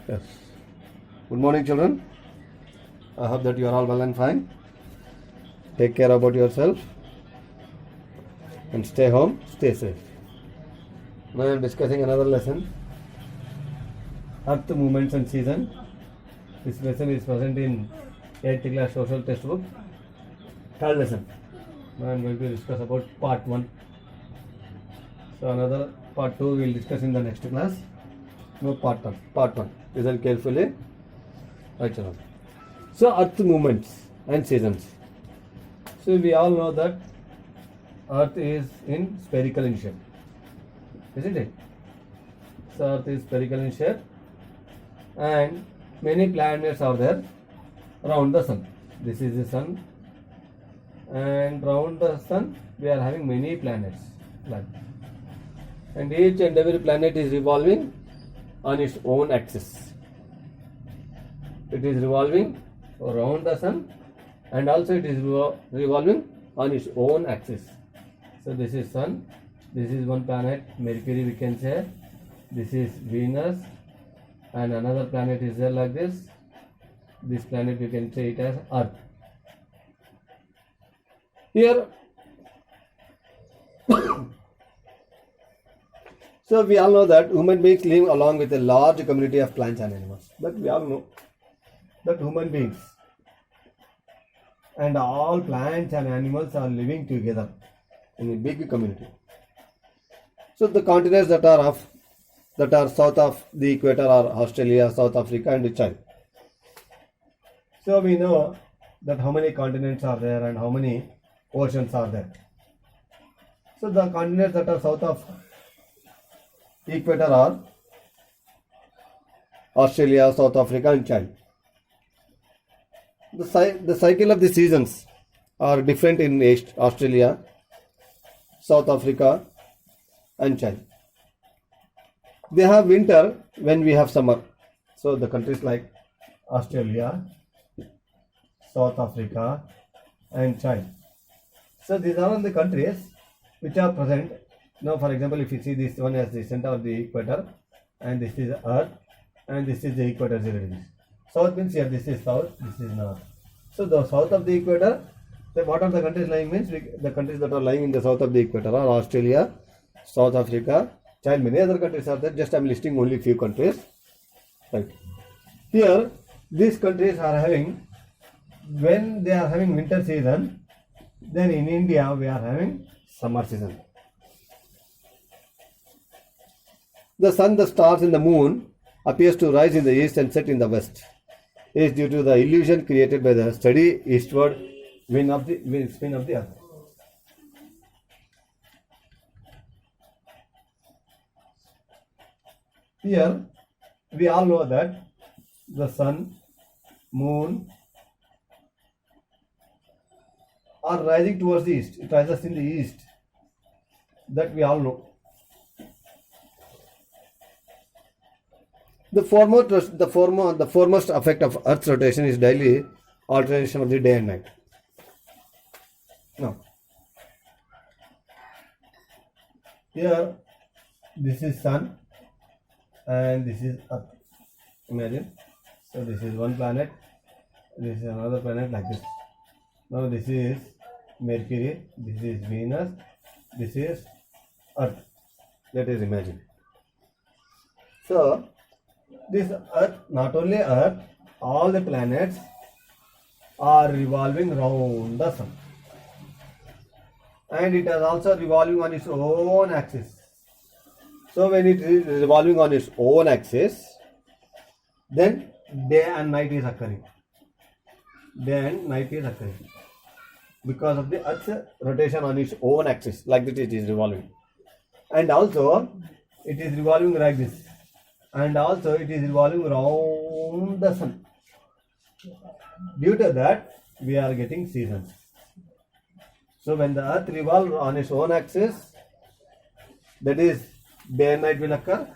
Yes. Good morning, children. I hope that you are all well and fine. Take care about yourself and stay home, stay safe. Now I am discussing another lesson, Earth Movements and Season. This lesson is present in 8th class social textbook, third lesson. Now I am going to discuss about part 1. So another part 2 we will discuss in the next class. No, part 1. Part 1. Listen carefully. Right, children. So Earth movements and seasons. So we all know that Earth is in spherical in shape, isn't it? So Earth is spherical in shape, and many planets are there around the sun. This is the sun, and around the sun we are having many planets, and each and every planet is revolving on its own axis. It is revolving around the sun, and also it is revolving on its own axis. So this is sun, this is one planet, Mercury we can say, this is Venus, and another planet is there like this. This planet we can say it as Earth. Here so we all know that human beings live along with a large community of plants and animals. But we all know that human beings and all plants and animals are living together in a big community. So the continents that are south of the equator are Australia, South Africa, and China. So we know that how many continents are there and how many oceans are there. So the continents that are south of equator are Australia, South Africa, and China. The cycle of the seasons are different in Australia, South Africa, and China. They have winter when we have summer. So the countries like Australia, South Africa, and China. So these are all the countries which are present. Now, for example, if you see this one as the center of the equator, and this is Earth, and this is the equator 0 degrees. South means here this is south, this is north. So the south of the equator, so what are the countries lying means the countries that are lying in the south of the equator are Australia, South Africa, China. Many other countries are there. Just I am listing only few countries. Right. Here, these countries are having, when they are having winter season, then in India we are having summer season. The sun, the stars, and the moon appears to rise in the east and set in the west. It is due to the illusion created by the steady eastward spin of the earth. Here, we all know that the sun, moon are rising towards the east. It rises in the east. That we all know. The foremost effect of Earth's rotation is daily alternation of the day and night. Now, here this is sun and this is Earth. Imagine. So this is one planet, this is another planet like this. Now this is Mercury, this is Venus, this is Earth. Let us imagine. So this Earth, not only Earth, all the planets are revolving around the sun, and it is also revolving on its own axis. So when it is revolving on its own axis, then day and night is occurring. Day and night is occurring because of the Earth's rotation on its own axis, like that it is revolving, and also it is revolving like this. And also it is revolving around the sun. Due to that, we are getting seasons. So when the earth revolves on its own axis, that is day and night will occur.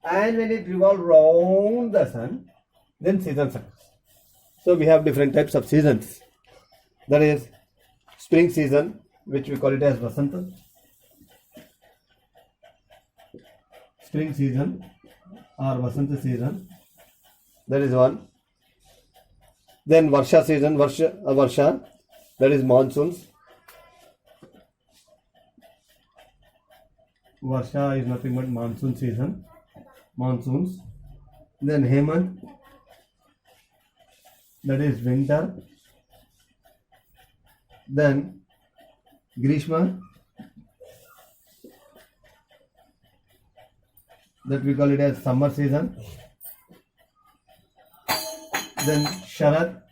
And when it revolves around the sun, then seasons occur. So we have different types of seasons. That is spring season, which we call it as Vasanta. Spring season or Vasanta season, That is one. Then Varsha season, Varsha, that is monsoons. Varsha is nothing but monsoon season, monsoons. Then Hemant, that is winter. Then Grishma, that we call it as summer season. Then Sharad,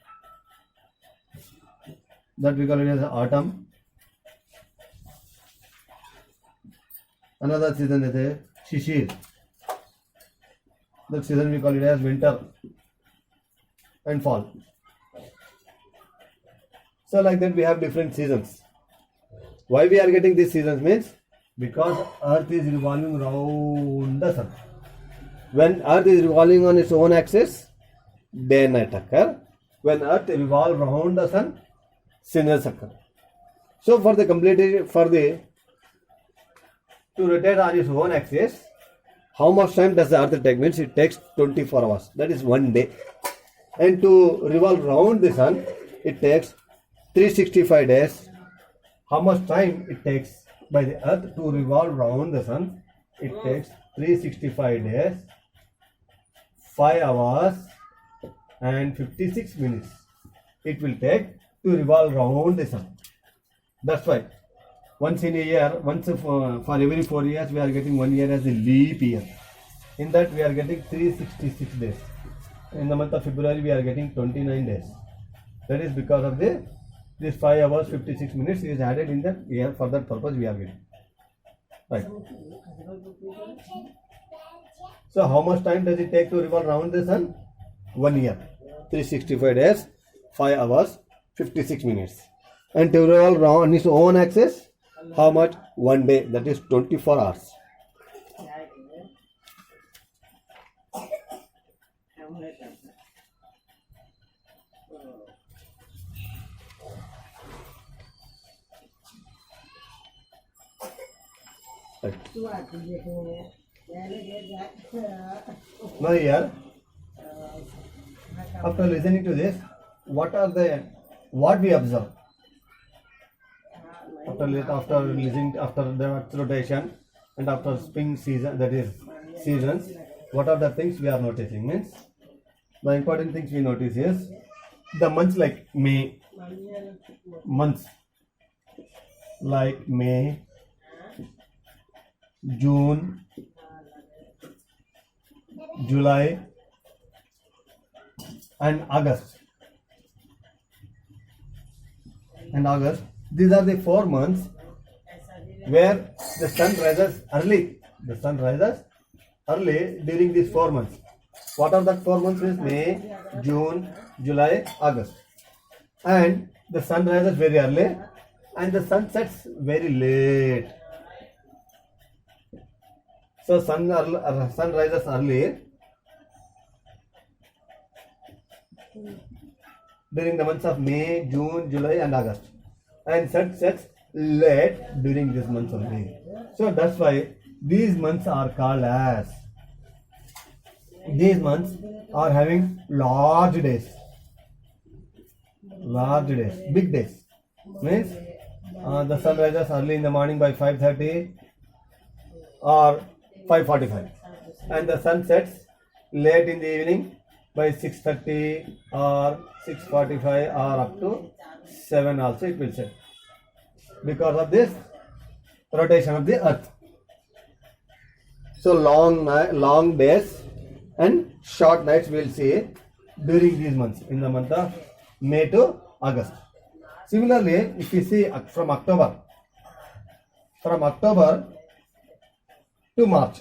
that we call it as autumn. Another season is Shishir. That season we call it as winter and fall. So like that we have different seasons. Why we are getting these seasons means because Earth is revolving around the sun. When Earth is revolving on its own axis, day and night occur. When Earth revolves around the sun, seasons occur. So for the to rotate on its own axis, how much time does the Earth take? Means it takes 24 hours. That is one day. And to revolve around the sun, it takes 365 days. How much time it takes by the Earth to revolve around the sun? It takes 365 days, 5 hours and 56 minutes. It will take to revolve around the sun. That's why once in a year, for every 4 years, we are getting 1 year as a leap year. In that, we are getting 366 days. In the month of February, we are getting 29 days. That is because of this 5 hours 56 minutes is added in that year. For that purpose, we are getting. Right. So, how much time does it take to revolve around the sun? 1 year. 365 days, 5 hours, 56 minutes. And to revolve around its own axis, how much? 1 day, that is 24 hours. Right. Now here, after listening to this, what we observe? After listening, after the Earth's rotation and after spring season, that is seasons, what are the things we are noticing? Means the important things we notice is the months like May, June, July and August. These are the 4 months where the sun rises early. The sun rises early during these 4 months. What are the 4 months? Is May, June, July, August. And the sun rises very early and the sun sets very late. So sun rises early during the months of May, June, July and August. And sun sets late during these months of May. So that's why these months are called as, these months are having large days, big days. Means the sun rises early in the morning by 5:30 or 5:45 and the sun sets late in the evening by 6:30 or 6:45 or up to 7 also it will set, because of this rotation of the earth. So long days and short nights we will see during these months, in the month of May to August. Similarly, if you see from October to March,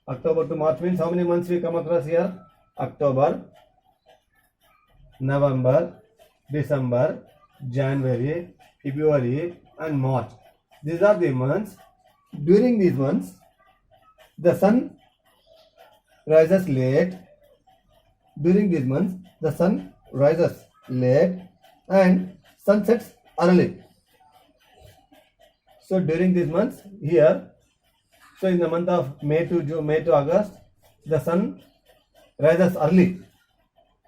October to March means how many months we come across here? October, November, December, January, February and March. These are the months. During these months, the sun rises late. During these months, the sun rises late and sun sets early. So during these months, here So in the month of May to August, the sun rises early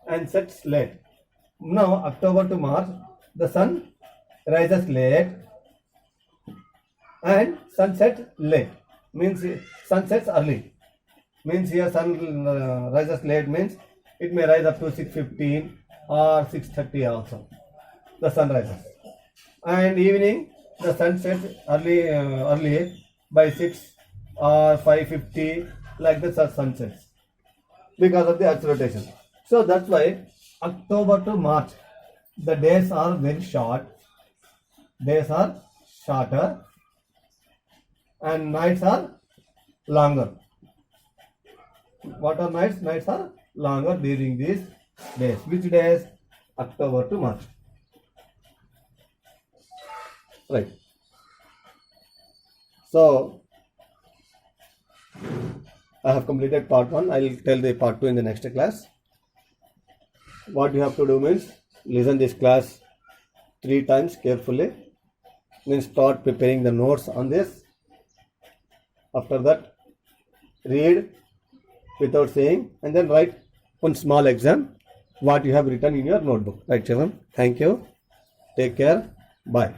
and sets late. Now October to March, the sun rises late and sun sets late. Means sun sets early. Means here sun rises late means it may rise up to 6:15 or 6:30 also. The sun rises. And evening the sun sets early by 6 or 5:50, like the sun sets because of the earth's rotation. So that's why October to March the days are very short. Days are shorter and nights are longer. What are nights? Nights are longer during these days. Which days? October to March. Right. So I have completed part 1. I will tell the part 2 in the next class. What you have to do means listen this class 3 times carefully. Then start preparing the notes on this. After that, read without saying and then write one small exam what you have written in your notebook. Right, children? Thank you. Take care. Bye.